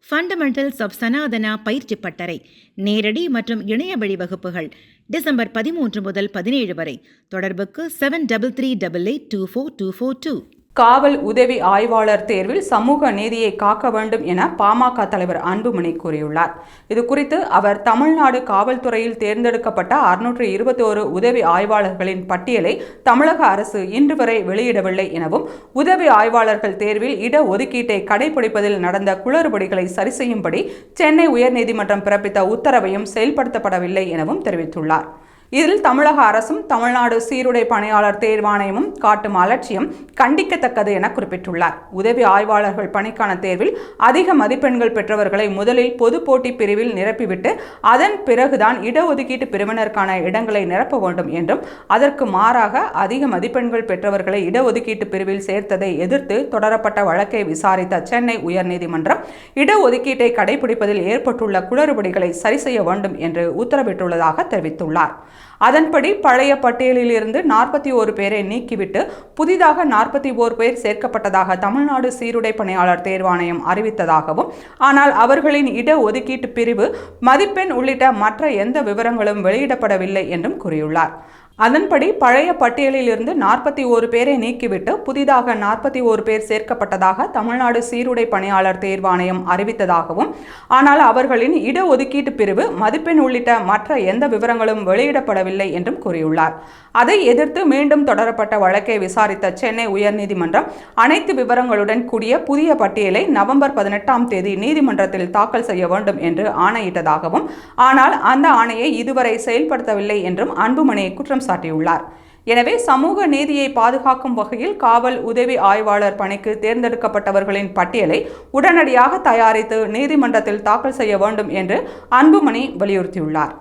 Fundamentals of Sanatana பயிற்சி பட்டறை நேரடி மற்றும் இணைய வழி வகுப்புகள் டிசம்பர் 13 முதல் 17 வரை. தொடர்புக்கு 7388242442. காவல் உதவி ஆய்வாளர் தேர்வில் சமூக நீதியை காக்க வேண்டும் என பாமக தலைவர் அன்புமணி கூறியுள்ளார். இது குறித்து அவர் தமிழ்நாடு காவல்துறையில் தேர்ந்தெடுக்கப்பட்ட 621 உதவி ஆய்வாளர்களின் பட்டியலை தமிழக அரசு இன்று வரை வெளியிடவில்லை எனவும், உதவி ஆய்வாளர்கள் தேர்வில் இடஒதுக்கீட்டை கடைபிடிப்பதில் நடந்த குளறுபடிகளை சரி செய்யும்படி சென்னை உயர்நீதிமன்றம் பிறப்பித்த உத்தரவையும் செயல்படுத்தப்படவில்லை எனவும் தெரிவித்துள்ளார். இதில் தமிழக அரசும் தமிழ்நாடு சீருடை பணியாளர் தேர்வாணையமும் காட்டும் அலட்சியம் கண்டிக்கத்தக்கது என குறிப்பிட்டுள்ளார். உதவி ஆய்வாளர்கள் பணிக்கான தேர்வில் அதிக மதிப்பெண்கள் பெற்றவர்களை முதலில் பொது போட்டி பிரிவில் நிரப்பிவிட்டு அதன் பிறகுதான் இடஒதுக்கீட்டு பிரிவினருக்கான இடங்களை நிரப்ப வேண்டும் என்றும், அதற்கு மாறாக அதிக மதிப்பெண்கள் பெற்றவர்களை இடஒதுக்கீட்டு பிரிவில் சேர்த்ததை எதிர்த்து தொடரப்பட்ட வழக்கை விசாரித்த சென்னை உயர்நீதிமன்றம் இடஒதுக்கீட்டை கடைபிடிப்பதில் ஏற்பட்டுள்ள குளறுபடிகளை சரி செய்ய வேண்டும் என்று உத்தரவிட்டுள்ளதாக தெரிவித்துள்ளார். அதன்படி பழைய பட்டியலில் இருந்து 41 பேரை நீக்கிவிட்டு புதிதாக 41 பேர் சேர்க்கப்பட்டதாக தமிழ்நாடு சீருடை பணியாளர் தேர்வாணையம் அறிவித்ததாகவும், ஆனால் அவர்களின் இடஒதுக்கீட்டு பிரிவு, மதிப்பெண் உள்ளிட்ட மற்ற எந்த விவரங்களும் வெளியிடப்படவில்லை என்றும் கூறியுள்ளார். அதன்படி பழைய பட்டியலில் இருந்து 41 பேரை நீக்கிவிட்டு புதிதாக 41 பேர் சேர்க்கப்பட்டதாக தமிழ்நாடு சீருடை பணியாளர் தேர்வாணையம் அறிவித்ததாகவும், ஆனால் அவர்களின் இடஒதுக்கீட்டு பிரிவு, மதிப்பெண் உள்ளிட்ட மற்ற எந்த விவரங்களும் வெளியிடப்படவில்லை என்றும் கூறியுள்ளார். அதை எதிர்த்து மீண்டும் தொடரப்பட்ட வழக்கை விசாரித்த சென்னை உயர்நீதிமன்றம் அனைத்து விவரங்களுடன் கூடிய புதிய பட்டியலை நவம்பர் 18ஆம் தேதி நீதிமன்றத்தில் தாக்கல் செய்ய வேண்டும் என்று ஆணையிட்டதாகவும், ஆனால் அந்த ஆணையை இதுவரை செயல்படுத்தவில்லை என்றும் அன்புமணி குற்றம் சாட்டியுள்ளார். எனவே சமூக நீதியை பாதுகாக்கும் வகையில் காவல் உதவி ஆய்வாளர் பணிக்கு தேர்ந்தெடுக்கப்பட்டவர்களின் பட்டியலை உடனடியாக தயாரித்து நீதிமன்றத்தில் தாக்கல் செய்ய வேண்டும் என்று அன்புமணி வலியுறுத்தியுள்ளார்.